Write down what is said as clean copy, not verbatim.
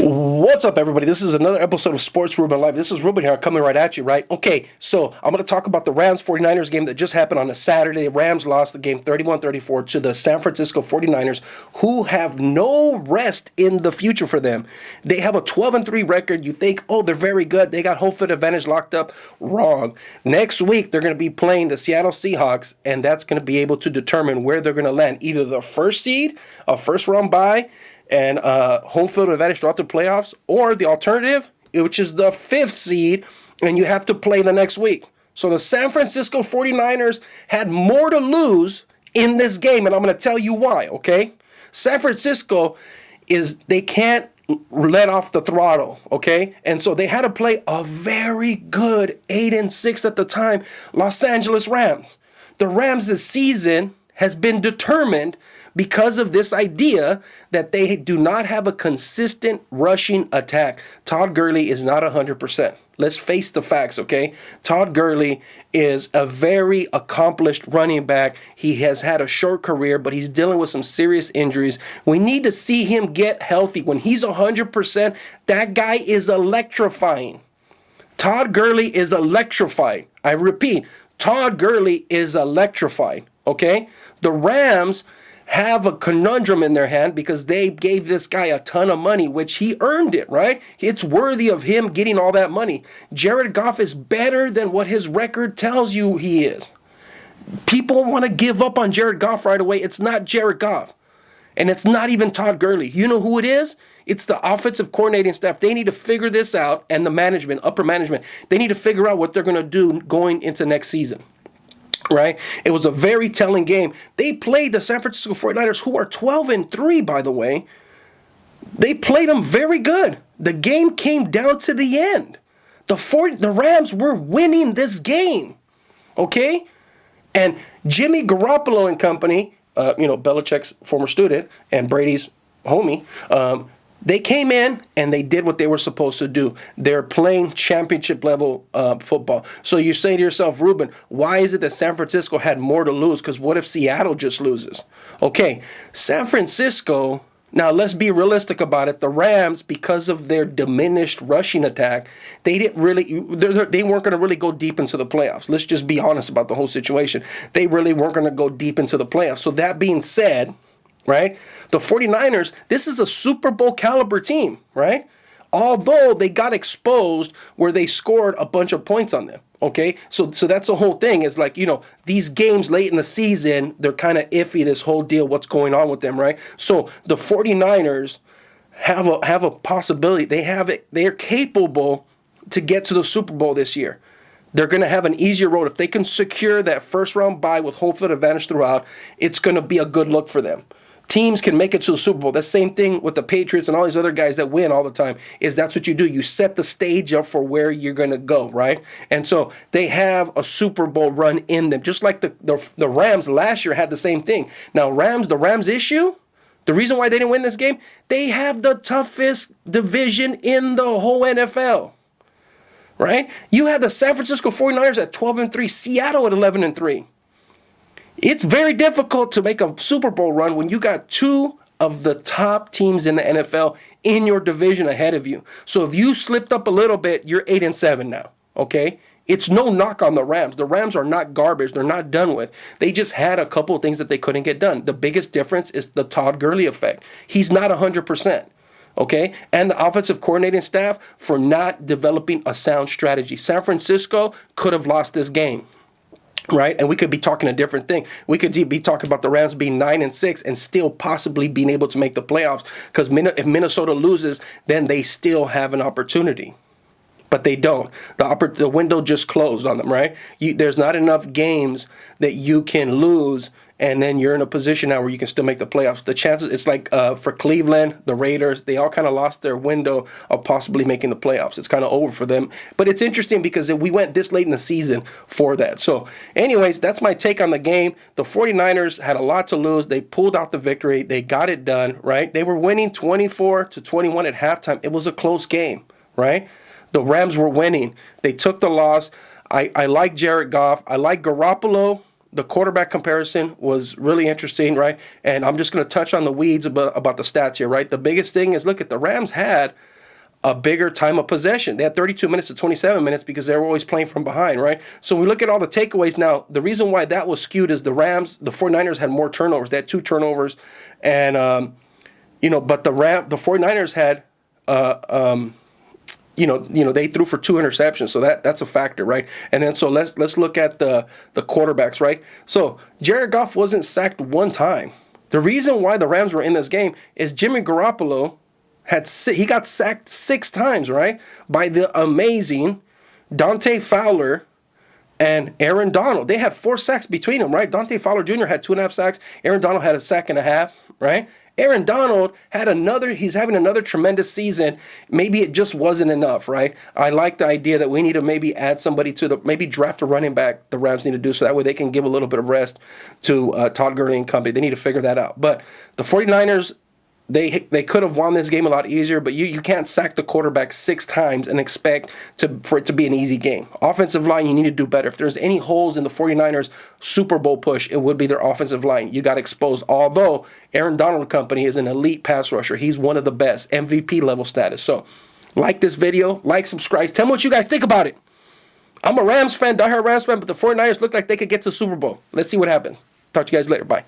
What's up, everybody? This is another episode of Sports-REUBEN-LIFE. This is Ruben here, coming right at you, right? Okay, so I'm going to talk about the Rams-49ers game that just happened on a Saturday. The Rams lost the game 31-34 to the San Francisco 49ers, who have no rest in the future for them. They have a 12-3 record. You think, oh, they're very good. They got home field advantage locked up. Wrong. Next week, they're going to be playing the Seattle Seahawks, and that's going to be able to determine where they're going to land. Either the first seed, a first-round bye, and home field advantage throughout the playoffs, or the alternative, which is the fifth seed, and you have to play the next week. So the San Francisco 49ers had more to lose in this game, and I'm going to tell you why, okay? San Francisco they can't let off the throttle, okay? And so they had to play a very good 8-6 at the time Los Angeles Rams. The Rams' season has been determined because of this idea that they do not have a consistent rushing attack. Todd Gurley is not 100%. Let's face the facts, okay? Todd Gurley is a very accomplished running back. He has had a short career, but he's dealing with some serious injuries. We need to see him get healthy. When he's 100%, that guy is electrifying. Todd Gurley is electrified. I repeat, Todd Gurley is electrified, okay? The Rams have a conundrum in their hand because they gave this guy a ton of money, which he earned it, right? It's worthy of him getting all that money. Jared Goff is better than what his record tells you he is. People want to give up on Jared Goff right away. It's not Jared Goff. And it's not even Todd Gurley. You know who it is? It's the offensive coordinating staff. They need to figure this out, and the management, upper management, they need to figure out what they're going to do going into next season. Right? It was a very telling game. They played the San Francisco 49ers, who are 12-3, by the way. They played them very good. The game came down to the end. The Rams were winning this game. Okay? And Jimmy Garoppolo and company, Belichick's former student and Brady's homie, they came in and they did what they were supposed to do. They're playing championship level football. So you say to yourself, Ruben, why is it that San Francisco had more to lose? Because what if Seattle just loses? Okay, San Francisco, now let's be realistic about it. The Rams, because of their diminished rushing attack, they weren't going to really go deep into the playoffs. Let's just be honest about the whole situation. They really weren't going to go deep into the playoffs. So that being said, right? The 49ers, this is a Super Bowl caliber team, right? Although they got exposed where they scored a bunch of points on them, okay? So that's the whole thing. It's like, these games late in the season, they're kind of iffy, this whole deal, what's going on with them, right? So the 49ers have a possibility. They're capable to get to the Super Bowl this year. They're going to have an easier road. If they can secure that first round bye with home field advantage throughout, it's going to be a good look for them. Teams can make it to the Super Bowl. The same thing with the Patriots and all these other guys that win all the time is that's what you do. You set the stage up for where you're going to go, right? And so they have a Super Bowl run in them, just like the Rams last year had the same thing. Now, the Rams issue, the reason why they didn't win this game, they have the toughest division in the whole NFL, right? You had the San Francisco 49ers at 12-3, Seattle at 11-3. It's very difficult to make a Super Bowl run when you got two of the top teams in the NFL in your division ahead of you. So if you slipped up a little bit, you're 8-7 now, okay? It's no knock on the Rams. The Rams are not garbage. They're not done with. They just had a couple of things that they couldn't get done. The biggest difference is the Todd Gurley effect. He's not 100%. Okay, and the offensive coordinating staff for not developing a sound strategy. San Francisco could have lost this game. Right, and we could be talking a different thing. We could be talking about the Rams being 9-6 and still possibly being able to make the playoffs. Because if Minnesota loses, then they still have an opportunity, but they don't. The window just closed on them. Right, there's not enough games that you can lose, and then you're in a position now where you can still make the playoffs. The chances, it's like for Cleveland, the Raiders, they all kind of lost their window of possibly making the playoffs. It's kind of over for them. But it's interesting because we went this late in the season for that. So anyways, that's my take on the game. The 49ers had a lot to lose. They pulled out the victory. They got it done, right? They were winning 24-21 at halftime. It was a close game, right? The Rams were winning. They took the loss. I like Jared Goff. I like Garoppolo. the quarterback comparison was really interesting, right? And I'm just going to touch on the weeds about the stats here, right? The biggest thing is, look at the Rams had a bigger time of possession. They had 32 minutes to 27 minutes because they were always playing from behind, right? So we look at all the takeaways now. The reason why that was skewed is the 49ers had more turnovers. They had 2 turnovers. And, but the 49ers had, they threw for 2 interceptions. So that's a factor, right? And then so let's look at the quarterbacks, right? So Jared Goff wasn't sacked 1 time. The reason why the Rams were in this game is Jimmy Garoppolo he got sacked 6 times, right? By the amazing Dante Fowler and Aaron Donald. They had 4 sacks between them, right? Dante Fowler Jr. had 2.5 sacks. Aaron Donald had 1.5 sacks, right? Aaron Donald he's having another tremendous season. Maybe it just wasn't enough, right? I like the idea that we need to maybe add somebody maybe draft a running back the Rams need to do so that way they can give a little bit of rest to Todd Gurley and company. They need to figure that out. But the 49ers, They could have won this game a lot easier, but you can't sack the quarterback 6 times and expect for it to be an easy game. Offensive line, you need to do better. If there's any holes in the 49ers Super Bowl push, it would be their offensive line. You got exposed. Although Aaron Donald and company is an elite pass rusher. He's one of the best, MVP level status. So like this video, subscribe. Tell me what you guys think about it. I'm a Rams fan, diehard Rams fan, but the 49ers look like they could get to the Super Bowl. Let's see what happens. Talk to you guys later. Bye.